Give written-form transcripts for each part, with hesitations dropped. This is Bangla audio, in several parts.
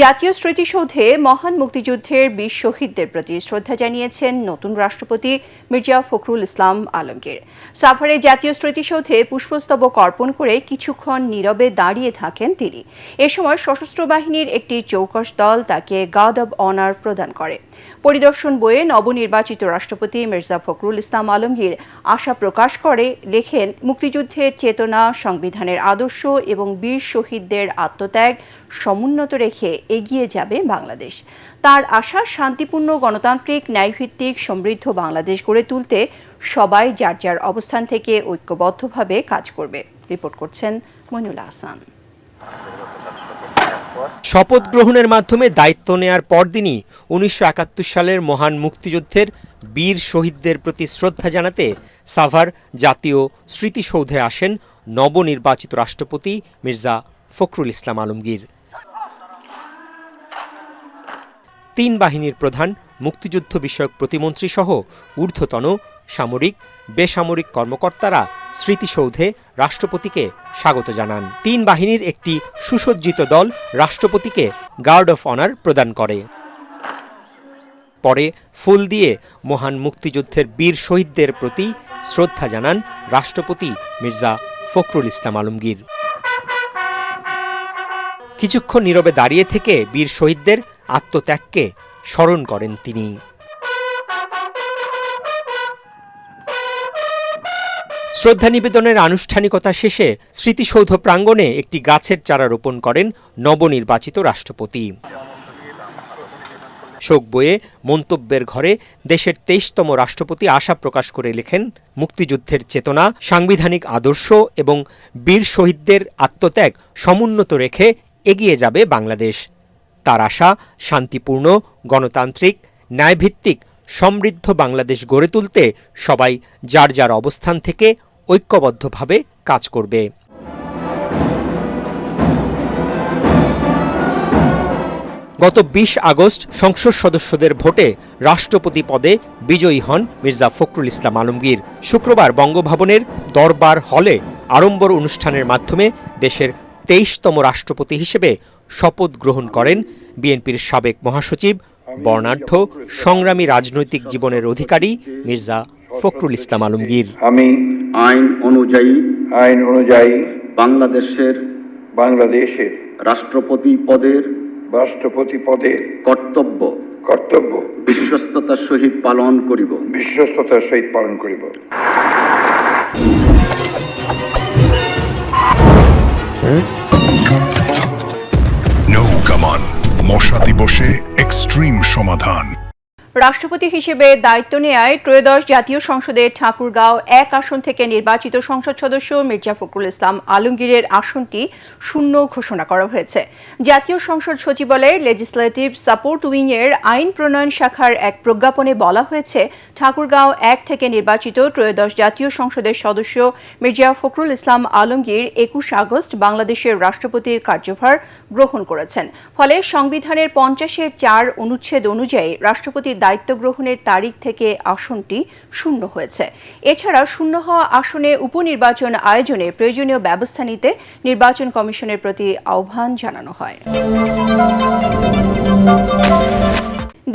জাতীয় স্মৃতিসৌধে মহান মুক্তিযুদ্ধের বীর শহীদদের প্রতি শ্রদ্ধা জানিয়েছেন নতুন রাষ্ট্রপতি মির্জা ফখরুল ইসলাম আলমগীর। সাভারে জাতীয় স্মৃতিসৌধে পুষ্পস্তবক অর্পণ করে কিছুক্ষণ নীরবে দাঁড়িয়ে থাকেন তিনি। এ সময় সশস্ত্র বাহিনীর একটি চৌকস দল তাকে গার্ড অব অনার প্রদান করে। পরিদর্শন বইয়ে নবনির্বাচিত রাষ্ট্রপতি মির্জা ফখরুল ইসলাম আলমগীর আশা প্রকাশ করে লেখেন, মুক্তিযুদ্ধের চেতনা, সংবিধানের আদর্শ এবং বীর শহীদদের আত্মত্যাগ সমুন্নত রেখে এগিয়ে যাবে বাংলাদেশ। তার আশা, শান্তিপূর্ণ, গণতান্ত্রিক, ন্যায়ভিত্তিক, সমৃদ্ধ বাংলাদেশ গড়ে তুলতে সবাই যার যার অবস্থান থেকে ঐক্যবদ্ধভাবে কাজ করবে। রিপোর্ট করছেন মইনুল হাসান। শপথ গ্রহণের মাধ্যমে দায়িত্ব নেয়ার পরদিনই ১৯৭১ সালের মহান মুক্তিযুদ্ধের বীর শহীদদের প্রতি শ্রদ্ধা জানাতে সাভার জাতীয় স্মৃতিসৌধে আসেন নবনির্বাচিত রাষ্ট্রপতি মির্জা ফখরুল ইসলাম আলমগীর। তিন বাহিনীর প্রধান, মুক্তিযুদ্ধ বিষয়ক প্রতিমন্ত্রী সহ ঊর্ধ্বতন সামরিক, বেসামরিক কর্মকর্তারা স্মৃতিসৌধে রাষ্ট্রপতিকে স্বাগত জানান। তিন বাহিনীর একটি সুসজ্জিত দল রাষ্ট্রপতিকে গার্ড অফ অনার প্রদান করে। পরে ফুল দিয়ে মহান মুক্তিযুদ্ধের বীর শহীদদের প্রতি শ্রদ্ধা জানান রাষ্ট্রপতি মির্জা ফখরুল ইসলাম আলমগীর। কিছুক্ষণ নীরবে দাঁড়িয়ে থেকে বীর শহীদদের আত্মত্যাগকে স্মরণ করেন তিনি। শ্রদ্ধা নিবেদনের আনুষ্ঠানিকতা শেষে স্মৃতিসৌধ প্রাঙ্গণে একটি গাছের চারা রোপণ করেন নবনির্বাচিত রাষ্ট্রপতি। শোক বইয়ে মন্তব্যের ঘরে দেশের ২৩তম রাষ্ট্রপতি আশা প্রকাশ করে লেখেন, মুক্তিযুদ্ধের চেতনা, সাংবিধানিক আদর্শ এবং বীর শহীদদের আত্মত্যাগ সমুন্নত রেখে এগিয়ে যাবে বাংলাদেশ। তার আশা, শান্তিপূর্ণ, গণতান্ত্রিক, ন্যায়ভিত্তিক, সমৃদ্ধ বাংলাদেশ গড়ে তুলতে সবাই যার যার অবস্থান থেকে ঐক্যবদ্ধভাবে কাজ করবে। গত ২০ আগস্ট সংসদ সদস্যদের ভোটে রাষ্ট্রপতি পদে বিজয়ী হন মির্জা ফখরুল ইসলাম আলমগীর। শুক্রবার বঙ্গভবনের দরবার হলে আড়ম্বর অনুষ্ঠানের মাধ্যমে দেশের ২৩তম রাষ্ট্রপতি হিসেবে শপথ গ্রহণ করেন বিএনপির সাবেক মহাসচিব, বর্ণাঢ্য সংগ্রামী রাজনৈতিক জীবনের অধিকারী মির্জা ফখরুল ইসলাম আলমগীর। আমি আইন অনুযায়ী বাংলাদেশের রাষ্ট্রপতি পদের কর্তব্য বিশ্বস্ততার সহিত পালন করিব। নৌকামান মশা দিবসে এক্সট্রিম সমাধান। রাষ্ট্রপতি হিসেবে দায়িত্ব নেয়ায় ত্রয়োদশ জাতীয় সংসদের ঠাকুরগাঁও ১ আসন থেকে নির্বাচিত সংসদ সদস্য মির্জা ফখরুল ইসলাম আলমগীরের আসনটি শূন্য ঘোষণা করা হয়েছে। জাতীয় সংসদ সচিবালয়ের লেজিসলেটিভ সাপোর্ট উইংয়ের আইন প্রণয়ন শাখার এক প্রজ্ঞাপনে বলা হয়েছে, ঠাকুরগাঁও ১ থেকে নির্বাচিত ত্রয়োদশ জাতীয় সংসদের সদস্য মির্জা ফখরুল ইসলাম আলমগীর ২১ আগস্ট বাংলাদেশের রাষ্ট্রপতির কার্যভার গ্রহণ করেছেন। ফলে সংবিধানের ৫০(৪) অনুচ্ছেদ অনুযায়ী রাষ্ট্রপতির দায়িত্ব গ্রহণের তারিখ থেকে আসনটি শূন্য হয়েছে। এছাড়া শূন্য হওয়া আসনে উপনির্বাচন আয়োজনে প্রয়োজনীয় ব্যবস্থা নিতে নির্বাচন কমিশনের প্রতি আহ্বান জানানো হয়।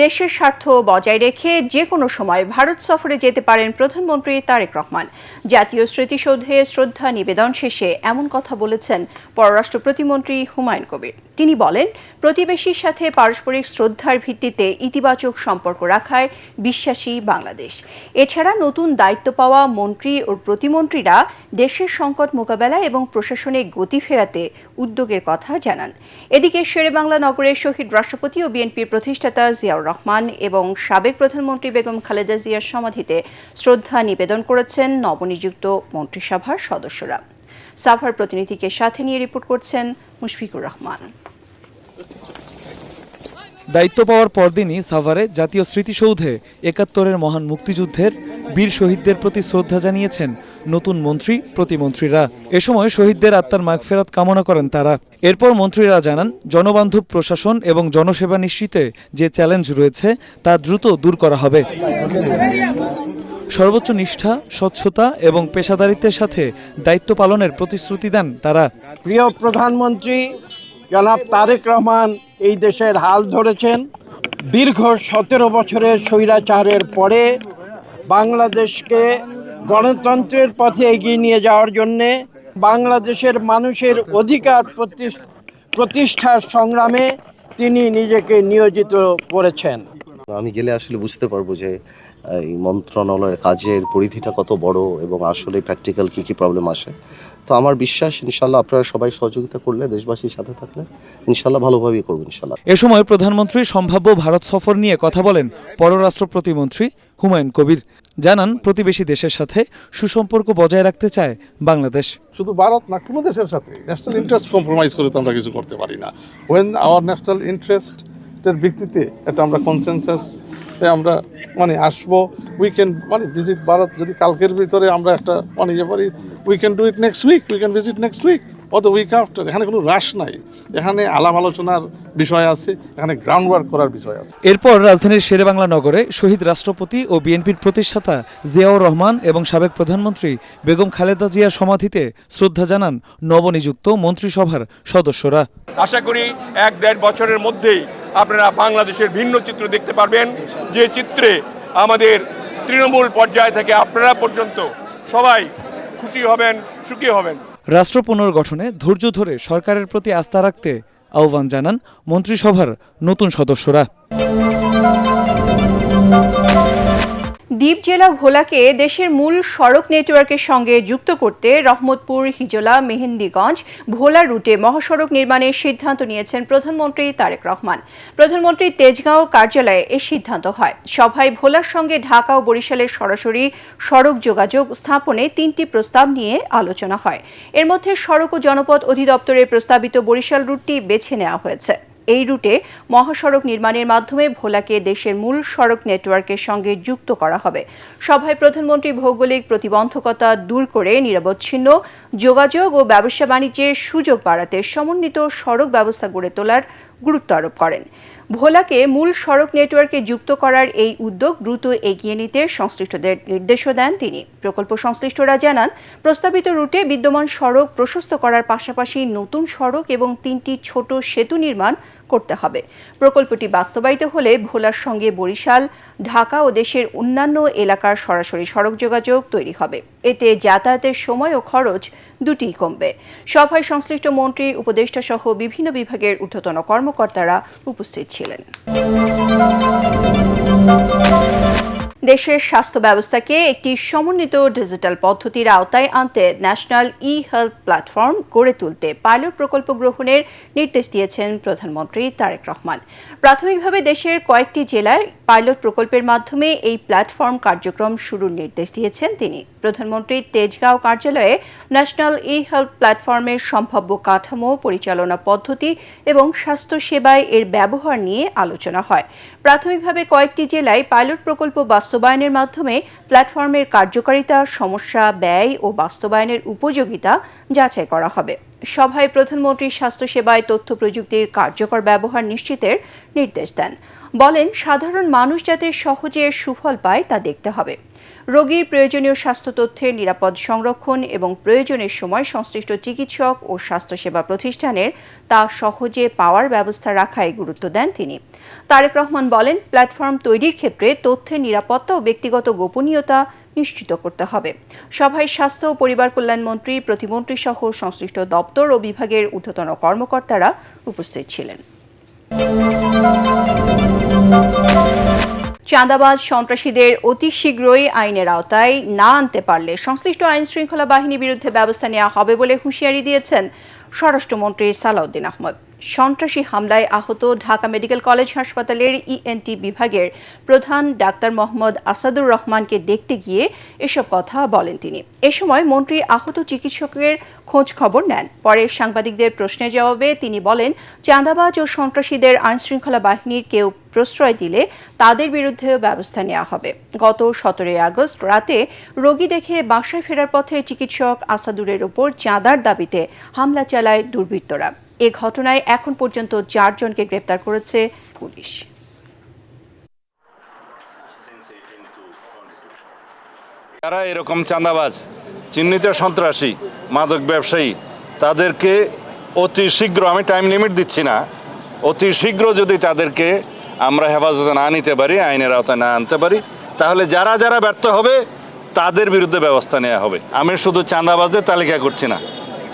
দেশের স্বার্থ বজায় রেখে যে কোনো সময় ভারত সফরে যেতে পারেন প্রধানমন্ত্রী তারেক রহমান। জাতীয় স্মৃতিসৌধে শ্রদ্ধা নিবেদন শেষে এমন কথা বলেছেন পররাষ্ট্র প্রতিমন্ত্রী হুমায়ুন কবির। তিনি বলেন, প্রতিবেশীর সাথে পারস্পরিক শ্রদ্ধার ভিত্তিতে ইতিবাচক সম্পর্ক রাখায় বিশ্বাসী বাংলাদেশ। এছাড়া নতুন দায়িত্ব পাওয়া মন্ত্রী ও প্রতিমন্ত্রীরা দেশের সংকট মোকাবেলা এবং প্রশাসনে গতি ফেরাতে উদ্যোগের কথা জানান। এদিকে শেরেবাংলা নগরের শহীদ রাষ্ট্রপতি ও বিএনপির প্রতিষ্ঠাতা জিয়াউর রহমান এবং সাবেক প্রধানমন্ত্রী বেগম খালেদা জিয়ার সমাধিতে শ্রদ্ধা নিবেদন করেছেন নবনিযুক্ত মন্ত্রিসভার সদস্যরা। সাভার প্রতিনিধিকে সাথে নিয়ে রিপোর্ট করছেন মুশফিকুর রহমান। দায়িত্ব পাওয়ার পরদিনই সাভারে জাতীয় স্মৃতিসৌধে ৭১-এর মহান মুক্তিযুদ্ধের বীর শহীদদের প্রতি শ্রদ্ধা জানিয়েছেন নতুন মন্ত্রী প্রতিমন্ত্রীরা। এ সময় শহীদদের আত্মার মাগফেরাত কামনা করেন তারা। এরপর মন্ত্রীরা জানান, জনবান্ধব প্রশাসন এবং জনসেবা নিশ্চিতে যে চ্যালেঞ্জ রয়েছে তা দ্রুত দূর করা হবে। সর্বোচ্চ নিষ্ঠা, স্বচ্ছতা এবং পেশাদারিত্বের সাথে দায়িত্ব পালনের প্রতিশ্রুতি দেন তারা। প্রিয় প্রধানমন্ত্রী জনাব তারেক রহমান এই দেশের হাল ধরেছেন। দীর্ঘ 17 বছরের স্বৈরাচারের পরে বাংলাদেশকে গণতন্ত্রের পথে এগিয়ে নিয়ে যাওয়ার জন্যে বাংলাদেশের মানুষের অধিকার প্রতিষ্ঠার সংগ্রামে তিনি নিজেকে নিয়োজিত করেছেন। আমি গেলে আসলে বুঝতে পারবো যে এই মন্ত্রণালয়ের কাজের পরিধিটা কত বড় এবং আসলে প্র্যাকটিক্যাল কী কী প্রবলেম আসে। তো আমার বিশ্বাস ইনশাল্লাহ আপনারা সবাই সহযোগিতা করলে, দেশবাসীর সাথে থাকলে ইনশাল্লাহ ভালোভাবেই করবেন ইনশাল্লাহ। এ সময় প্রধানমন্ত্রী সম্ভাব্য ভারত সফর নিয়ে কথা বলেন পররাষ্ট্র প্রতিমন্ত্রী হুমায়ুন কবির। জানান প্রতিবেশী দেশের সাথে সুসম্পর্ক বজায় রাখতে চায় বাংলাদেশ। শুধু ভারত না, কোনো দেশের সাথে ন্যাশনাল ইন্টারেস্ট কম্প্রোমাইজ করে তো আমরা কিছু করতে পারি না। ওয়েন আওয়ার ন্যাশনাল ইন্টারেস্টের ভিত্তিতে এটা আমরা কনসেনসাস আমরা আসবো, উই ক্যান ভিজিট ভারত। যদি কালকের ভিতরে আমরা একটা ইয়ে পারি, we can do it next week, we can visit next week or the week after. এখানে কোনো রাশ নাই, এখানে আলাপ আলোচনার বিষয় আছে, এখানে গ্রাউন্ড ওয়ার্ক করার বিষয় আছে। এরপর রাজধানীর শেরেবাংলা নগরে শহীদ রাষ্ট্রপতি ও বিএনপির প্রতিষ্ঠাতা জিয়াউর রহমান এবং সাবেক প্রধানমন্ত্রী বেগম খালেদা জিয়ার সমাধিতে শ্রদ্ধা জানান নবনিযুক্ত মন্ত্রিসভার সদস্যরা। আশা করি 1-1.5 বছরের মধ্যেই আপনারা বাংলাদেশের ভিন্ন চিত্র দেখতে পারবেন, যে চিত্রে আমাদের তৃণমূল পর্যায় থেকে আপনারা পর্যন্ত সবাই খুশি হবেন, সুখী হবেন। রাষ্ট্র পুনর্গঠনে ধৈর্য ধরে সরকারের প্রতি আস্থা রাখতে আহ্বান জানান মন্ত্রিসভার নতুন সদস্যরা। দ্বীপ জেলা ভোলাকে দেশের মূল সড়ক নেটওয়ার্কের সঙ্গে যুক্ত করতে রহমতপুর, হিজলা, মেহেন্দিগঞ্জ, ভোলা রুটে মহাসড়ক নির্মাণের সিদ্ধান্ত নিয়েছেন প্রধানমন্ত্রী তারেক রহমান। প্রধানমন্ত্রীর তেজগাঁও কার্যালয়ে এই সিদ্ধান্ত হয়। সভায় ভোলার সঙ্গে ঢাকা ও বরিশালের সরাসরি সড়ক যোগাযোগ স্থাপনে 3টি প্রস্তাব নিয়ে আলোচনা হয়। এর মধ্যে সড়ক ও জনপথ অধিদপ্তরের প্রস্তাবিত বরিশাল রুটটি বেছে নেওয়া হয়েছে। এই রুটে মহাসড়ক নির্মাণের মাধ্যমে ভোলাকে দেশের মূল সড়ক নেটওয়ার্কের সঙ্গে যুক্ত করা হবে। সভায় প্রধানমন্ত্রী ভৌগোলিক প্রতিবন্ধকতা দূর করে নিরবচ্ছিন্ন যোগাযোগ ও ব্যবসা বাণিজ্যের সুযোগ বাড়াতে সমন্বিত সড়ক ব্যবস্থা গড়ে তোলার গুরুত্ব আরোপ করেন। ভোলাকে মূল সড়ক নেটওয়ার্কে যুক্ত করার এই উদ্যোগ দ্রুত এগিয়ে নিতে সংশ্লিষ্টদের নির্দেশও দেন তিনি। প্রকল্প সংশ্লিষ্টরা জানান, প্রস্তাবিত রুটে বিদ্যমান সড়ক প্রশস্ত করার পাশাপাশি নতুন সড়ক এবং 3টি ছোট সেতু নির্মাণ করতে হবে। প্রকল্পটি বাস্তবায়িত হলে ভোলার সঙ্গে বরিশাল, ঢাকা ও দেশের অন্যান্য এলাকার সরাসরি সড়ক যোগাযোগ তৈরি হবে। এতে যাতায়াতের সময় ও খরচ দুটিই কমবে। সভায় সংশ্লিষ্ট মন্ত্রী, উপদেষ্টা সহ বিভিন্ন বিভাগের ঊর্ধ্বতন কর্মকর্তারা উপস্থিত ছিলেন। দেশের স্বাস্থ্য ব্যবস্থাকে একটি সমন্বিত ডিজিটাল পদ্ধতির আওতায় আনতে ন্যাশনাল ই-হেলথ প্ল্যাটফর্ম গড়ে তুলতে পাইলট প্রকল্প গ্রহণের নির্দেশ দিয়েছেন প্রধানমন্ত্রী তারেক রহমান। প্রাথমিকভাবে দেশের কয়েকটি জেলায় পাইলট প্রকল্পের মাধ্যমে এই প্ল্যাটফর্ম কার্যক্রম শুরুর নির্দেশ দিয়েছেন তিনি। প্রধানমন্ত্রীর তেজগাঁও কার্যালয়ে ন্যাশনাল ই-হেলথ প্ল্যাটফর্মের সম্ভাব্য কাঠামো, পরিচালনা পদ্ধতি এবং স্বাস্থ্যসেবায় এর ব্যবহার নিয়ে আলোচনা হয়। প্রাথমিকভাবে কয়েকটি জেলায় পাইলট প্রকল্প বাস্তবায়নের মাধ্যমে প্ল্যাটফর্মের কার্যকারিতা, সমস্যা, ব্যয় ও বাস্তবায়নের উপযোগিতা যাচাই করা হবে। সভায় প্রধানমন্ত্রী স্বাস্থ্যসেবায় তথ্য প্রযুক্তির কার্যকর ব্যবহার নিশ্চিতের নির্দেশ দেন। বলেন, সাধারণ মানুষ যাতে সহজে সুফল পায় তা দেখতে হবে। রোগীর প্রয়োজনীয় স্বাস্থ্য তথ্যের নিরাপদ সংরক্ষণ এবং প্রয়োজনের সময় সংশ্লিষ্ট চিকিৎসক ও স্বাস্থ্যসেবা প্রতিষ্ঠানের তা সহজে পাওয়ার ব্যবস্থা রাখায় গুরুত্ব দেন তিনি। তারেক রহমান বলেন, প্ল্যাটফর্ম তৈরির ক্ষেত্রে তথ্যের নিরাপত্তা ও ব্যক্তিগত গোপনীয়তা নিশ্চিত করতে হবে। সভায় স্বাস্থ্য ও পরিবার কল্যাণ মন্ত্রী, প্রতিমন্ত্রী সহ সংশ্লিষ্ট দপ্তর ও বিভাগের ঊর্ধ্বতন কর্মকর্তারা উপস্থিত ছিলেন। চাঁদাবাজ সন্ত্রাসীদের অতি শীঘ্রই আইনের আওতায় না আনতে পারলে সংশ্লিষ্ট আইন শৃঙ্খলা বাহিনীর বিরুদ্ধে ব্যবস্থা নেওয়া হবে বলে হুঁশিয়ারি দিয়েছেন স্বরাষ্ট্রমন্ত্রী সালাউদ্দিন আহমদ। সন্ত্রাসী হামলায় আহত ঢাকা মেডিকেল কলেজ হাসপাতালের ইএনটি বিভাগের প্রধান ডাক্তার মোহাম্মদ আসাদুর রহমানকে দেখতে গিয়ে এসব কথা বলেন তিনি। এ সময় মন্ত্রী আহত চিকিৎসকের খোঁজ খবর নেন। পরে সাংবাদিকদের প্রশ্নের জবাবে তিনি বলেন, চাঁদাবাজ ও সন্ত্রাসীদের আইনশৃঙ্খলা বাহিনীর কেউ প্রশ্রয় দিলে তাদের বিরুদ্ধেও ব্যবস্থা নেওয়া হবে। গত 17 আগস্ট রাতে রোগী দেখে বাসায় ফেরার পথে চিকিৎসক আসাদুরের ওপর চাঁদার দাবিতে হামলা চালায় দুর্বৃত্তরা। এ ঘটনায় এখন পর্যন্ত 4 জনকে গ্রেপ্তার করেছে পুলিশ। যারা এরকম চাঁদাবাজ, চিহ্নিত সন্ত্রাসী, মাদক ব্যবসায়ী, তাদেরকে অতি শীঘ্র, আমি টাইম লিমিট দিচ্ছি না, অতি শীঘ্র যদি তাদেরকে আমরা হেফাজতে না নিতে পারি, আইনের আওতায় না আনতে পারি, তাহলে যারা যারা ব্যর্থ হবে তাদের বিরুদ্ধে ব্যবস্থা নেওয়া হবে। আমি শুধু চাঁদাবাজদের তালিকা করছি না,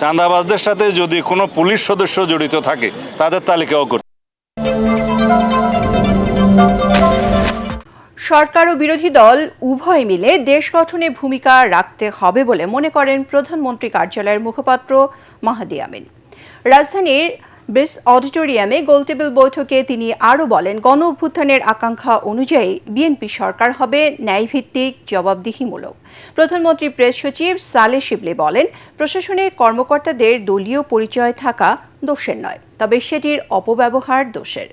চাঁদাবাজদের সাথে যদি কোনো পুলিশ সদস্য জড়িত থাকে তাদের তালিকাও করছি। সরকার ও বিরোধী দল উভয় মিলে দেশ গঠনে ভূমিকা রাখতে হবে বলে মনে করেন প্রধানমন্ত্রী কার্যালয়ের মুখপাত্র মাহাদি আমিন। রাজধানীর ব্রিস অডিটোরিয়ামে গোলটেবিল বৈঠকে তিনি আরও বলেন, গণ অভ্যুত্থানের আকাঙ্ক্ষা অনুযায়ী বিএনপি সরকার হবে ন্যায়ভিত্তিক, জবাবদিহিমূলক। প্রধানমন্ত্রী প্রেস সচিব সালেহ শিবলি বলেন, প্রশাসনে কর্মকর্তাদের দলীয় পরিচয় থাকা দোষের নয়, তবে সেটির অপব্যবহার দোষের।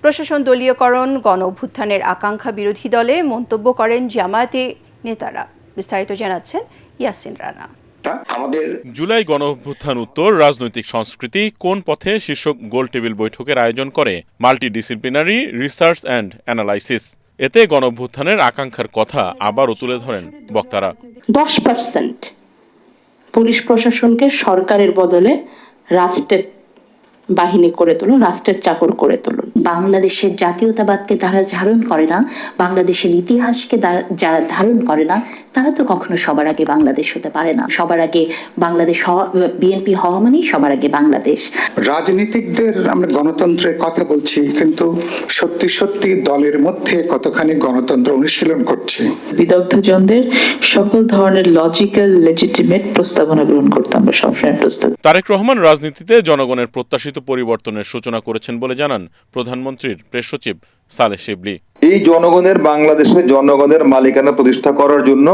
প্রশাসন দলীয়করণ গণ অভ্যুত্থানের আকাঙ্ক্ষা বিরোধী দলে মন্তব্য করেন জামায়াতে নেতারা। বিস্তারিত জানাচ্ছেন ইয়াসিন রানা। জুলাই গণ অভ্যুত্থান উত্তর রাজনৈতিক সংস্কৃতি কোন পথে শীর্ষক গোলটেবিল বৈঠকের আয়োজন করে মাল্টিডিসিপ্লিনারি রিসার্চ অ্যান্ড অ্যানালাইসিস। এতে গণ অভ্যুত্থানের আকাঙ্ক্ষার কথা আবারও তুলে ধরেন বক্তারা। 10% পুলিশ প্রশাসনকে সরকারের বদলে রাষ্ট্রের বাহিনী করে তুলুন, রাষ্ট্রের চাকর করে তুলুন। বাংলাদেশের জাতীয়তাবাদকে যারা ধারণ করে না, বাংলাদেশের ইতিহাসকে যারা ধারণ করে না, তারা তো কখনো সবার আগে বাংলাদেশ হতে পারে না। সবার আগে বাংলাদেশ হওয়া, বিএনপি হওয়া মানেই সবার আগে বাংলাদেশ। রাজনীতিকদের আমরা গণতন্ত্রের কথা বলছি, কিন্তু সত্যি সত্যি দলের মধ্যে কতখানি গণতন্ত্র অনুশীলন করছে। বিদগ্ধজনদের সকল ধরনের লজিক্যাল লেজিটিমেট প্রস্তাবনা গ্রহণ করতে আমরা সবসময় প্রস্তুত। তারেক রহমান রাজনীতিতে জনগণের প্রত্যাশিত পরিবর্তনের সূচনা করেছেন বলে জানান প্রধানমন্ত্রীর প্রেস সচিব সালেহ শিবলি। এই জনগণের বাংলাদেশে জনগণের মালিকানা প্রতিষ্ঠা করার জন্য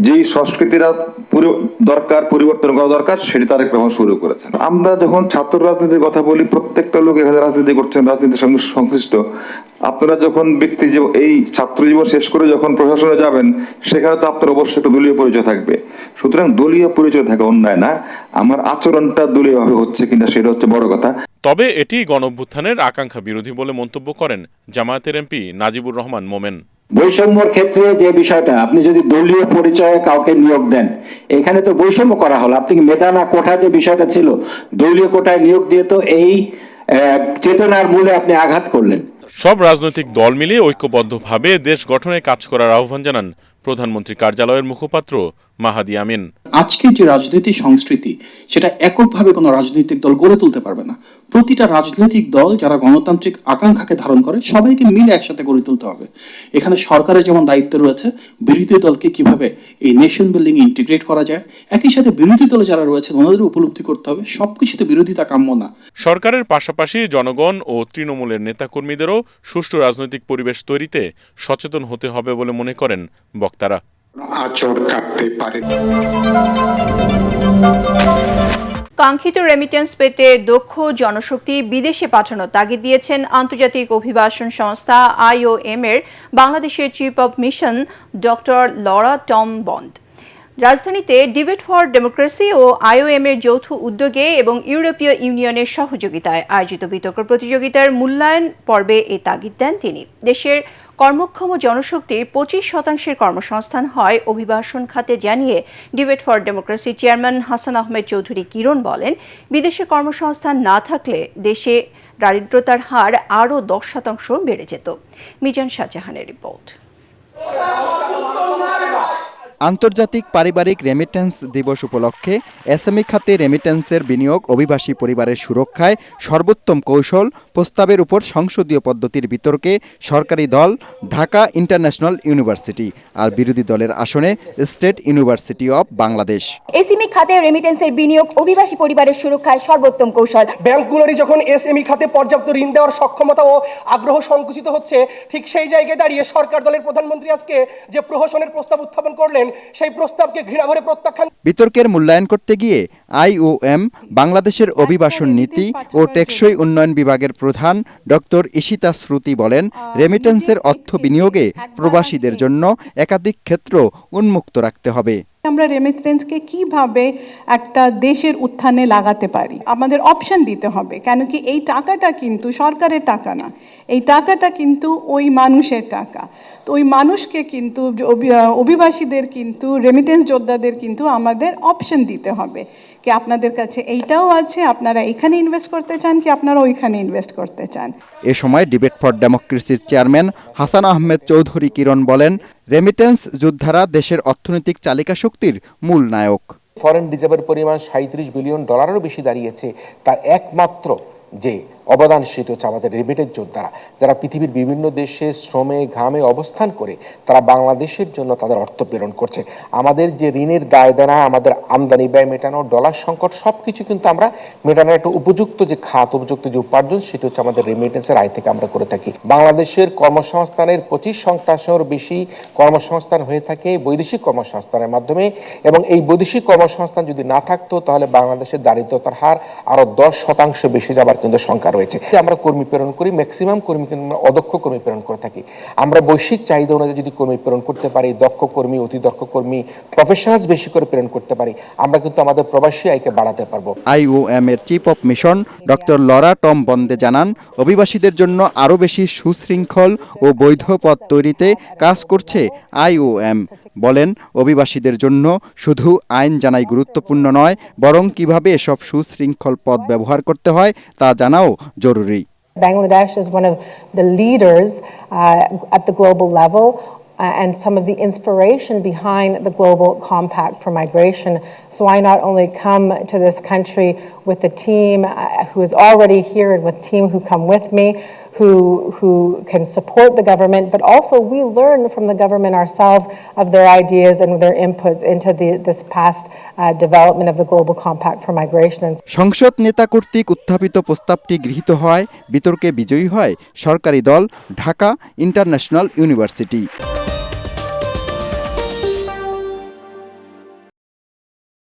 যেই সংস্কৃতিরা দরকার, পরিবর্তন করা দরকার, সেটি তারেক রহমান শুরু করেছেন। আমরা যখন ছাত্র রাজনীতির কথা বলি, প্রত্যেকটা লোক এখানে রাজনীতি করছেন, রাজনীতির সঙ্গে সংশ্লিষ্ট। আপনারা যখন ব্যক্তি এই ছাত্র জীবন শেষ করে যখন প্রশাসনে যাবেন, সেখানে তো আপনার অবশ্যই একটা দলীয় পরিচয় থাকবে। সুতরাং দলীয় পরিচয় থাকা অন্যায় না, আমার আচরণটা দলীয়ভাবে হচ্ছে কিনা সেটা হচ্ছে বড় কথা। তবে এটি গণঅভ্যুত্থানের আকাঙ্ক্ষা বিরোধী বলে মন্তব্য করেন জামায়াতের এমপি নাজিবুর রহমান মোমেন। বৈষম্যর ক্ষেত্রে যে বিষয়টা, আপনি যদি দলীয় পরিচয়ে কাউকে নিয়োগ দেন, এখানে তো বৈষম্য করা হলো। আপনি মেধা না কোটা যে বিষয়টা ছিল, দলীয় কোটায় নিয়োগ দিয়ে তো এই চেতনার মূলে আপনি আঘাত করলেন। সব রাজনৈতিক দল মিলিয়ে ঐক্যবদ্ধভাবে দেশ গঠনে কাজ করার আহ্বান জানান প্রধানমন্ত্রী কার্যালয়ের মুখপাত্র মাহাদি আমিন। আজকের যে রাজনৈতিক সংস্কৃতি, সেটা এককভাবে কোনো রাজনৈতিক দল গড়ে তুলতে পারবে না। প্রতিটা রাজনৈতিক দল যারা গণতান্ত্রিক আকাঙ্ক্ষাকে ধারণ করে, সবাইকে মিলে একসাথে গড়ে তুলতে হবে। এখানে সরকারের যেমন দায়িত্ব রয়েছে, বিরোধী দলকে কিভাবে এই নেশন বিল্ডিং ইন্টিগ্রেট করা যায়, একই সাথে বিরোধী দলে যারা রয়েছে ওনাদের উপলব্ধি করতে হবে সবকিছুতে বিরোধিতা কাম্য না। সরকারের পাশাপাশি জনগণ ও তৃণমূলের নেতাকর্মীদেরও সুষ্ঠু রাজনৈতিক পরিবেশ তৈরিতে সচেতন হতে হবে বলে মনে করেন বক্তারা। কাঙ্ক্ষিত রেমিটেন্স পেতে দক্ষ জনশক্তি বিদেশে পাঠানোর তাগিদ দিয়েছেন আন্তর্জাতিক অভিবাসন সংস্থা IOM এর বাংলাদেশের chief of mission doctor Laura Tom Bond. রাজধানীতে ডিবেট ফর ডেমোক্রেসি ও IOM এর যৌথ উদ্যোগে এবং ইউরোপীয় ইউনিয়নের সহযোগিতায় আয়োজিত বিতর্ক প্রতিযোগিতার মূল্যায়ন পর্বে এ তাগিদ দেন তিনি। দেশের কর্মক্ষম জনশক্তির 25% কর্মসংস্থান হয় অভিবাসন খাতে জানিয়ে ডিবেট ফর ডেমোক্রেসির চেয়ারম্যান হাসান আহমেদ চৌধুরী কিরণ বলেন, বিদেশে কর্মসংস্থান না থাকলে দেশে দারিদ্রতার হার আরও 10% বেড়ে যেত। মিজান শাহজাহানের রিপোর্ট। আন্তর্জাতিক পারিবারিক রেমিটেন্স দিবস উপলক্ষে এসএমই খাতে রেমিটেন্সের বিনিয়োগ অভিবাসী পরিবারের সুরক্ষায় সর্বোত্তম কৌশল প্রস্তাবের উপর সংসদীয় পদ্ধতির বিতর্কে সরকারি দল ঢাকা ইন্টারন্যাশনাল ইউনিভার্সিটি আর বিরোধী দলের আসনে state university of Bangladesh. SME খাতে রেমিটেন্সের বিনিয়োগ অভিবাসী পরিবারের সুরক্ষায় সর্বোত্তম কৌশল। ব্যাংকগুলোরই যখন এসএমই খাতে পর্যাপ্ত ঋণ দেওয়ার সক্ষমতা ও আগ্রহ সংকুচিত হচ্ছে, ঠিক সেই জায়গায় দাঁড়িয়ে সরকার দলের প্রধানমন্ত্রী আজকে যে প্রহসনের প্রস্তাব উত্থাপন করলেন, সেই প্রস্তাবকে ঘৃণাভরে প্রত্যাখ্যান। বিতর্কের মূল্যায়ন করতে গিয়ে IOM বাংলাদেশের অভিবাসন নীতি ও টেকসই উন্নয়ন বিভাগের প্রধান ডক্টর ইশিতা শ্রুতি বলেন, রেমিটেন্সের অর্থ বিনিয়োগে প্রবাসীদের জন্য একাধিক ক্ষেত্র উন্মুক্ত রাখতে হবে। আমরা রেমিটেন্সকে কিভাবে একটা দেশের উত্থানে লাগাতে পারি, আমাদের অপশন দিতে হবে। কেন কি এই টাকাটা কিন্তু সরকারের টাকা না, এই টাকাটা কিন্তু ওই মানুষের টাকা। তো ওই মানুষকে কিন্তু অভিবাসীদের কিন্তু রেমিটেন্স যোদ্ধাদের কিন্তু আমাদের অপশন দিতে হবে। কি আপনাদের কাছে এইটাও আছে, আপনারা এখানে ইনভেস্ট করতে চান কি আপনারা ওইখানে ইনভেস্ট করতে চান। এ সময় ডিবেট ফর ডেমোক্রেসির চেয়ারম্যান হাসান আহমেদ চৌধুরী কিরণ বলেন, রেমিটেন্স যোদ্ধারা দেশের অর্থনৈতিক চালিকা শক্তির মূল নায়ক। ফরেন রিজার্ভের পরিমাণ $37 বিলিয়ন বেশি দাঁড়িয়েছে, তার একমাত্র যে অবদান সেটা হচ্ছে আমাদের রেমিটেন্স যোদ্ধারা, যারা পৃথিবীর বিভিন্ন দেশে শ্রমে ঘামে অবস্থান করে তারা বাংলাদেশের জন্য তাদের অর্থ প্রেরণ করছে। আমাদের যে ঋণের দায় দেনা, আমাদের আমদানি ব্যয় মেটানো, ডলার সংকট সবকিছু কিন্তু আমরা মেটানোর একটা উপযুক্ত যে খাত, উপযুক্ত যে উপার্জন সেটা হচ্ছে আমাদের রেমিটেন্সের আয় থেকে আমরা করে থাকি। বাংলাদেশের কর্মসংস্থানের 25% বেশি কর্মসংস্থান হয়ে থাকে বৈদেশিক কর্মসংস্থানের মাধ্যমে, এবং এই বৈদেশিক কর্মসংস্থান যদি না থাকতো তাহলে বাংলাদেশের দারিদ্রতার হার আরো 10% বেশি যাবার কিন্তু সংখ্যা রয়েছে। আমরা কর্মী প্রেরণ করি, ম্যাক্সিমাম কর্মী কিন্তু আমরা অদক্ষ কর্মী প্রেরণ করে থাকি। আমরা বৈশ্বিক চাহিদা অনুযায়ী যদি কর্মী প্রেরণ করতে পারি, দক্ষ কর্মী, অতি দক্ষ কর্মী, প্রফেশনালস বেশি করে প্রেরণ করতে পারি, আমরা কিন্তু আমাদের প্রবাসী আয়কে বাড়াতে পারবো। IOM এর chief of mission doctor Laura Tom বন্দে জানান, অভিবাসীদের জন্য আরও বেশি সুশৃঙ্খল ও বৈধ পথ তৈরিতে কাজ করছে IOM। বলেন, অভিবাসীদের জন্য শুধু আইন জানাই গুরুত্বপূর্ণ নয়, বরং কিভাবে এসব সুশৃঙ্খল পথ ব্যবহার করতে হয় তা জানাও জরুরি। Bangladesh is one of the leaders at the global level and some of the inspiration behind the Global Compact for Migration. So I not only come to this country with the team who is already here and with team who come with me, who can support the government, but also we learn from the government ourselves of their ideas and their inputs into this past development of the Global Compact for Migration. সংসদ নেতা কর্তৃক উত্থাপিত প্রস্তাবটি গৃহীত হয়, বিতর্কে বিজয়ী হয় সরকারি দল ঢাকা ইন্টারন্যাশনাল ইউনিভার্সিটি।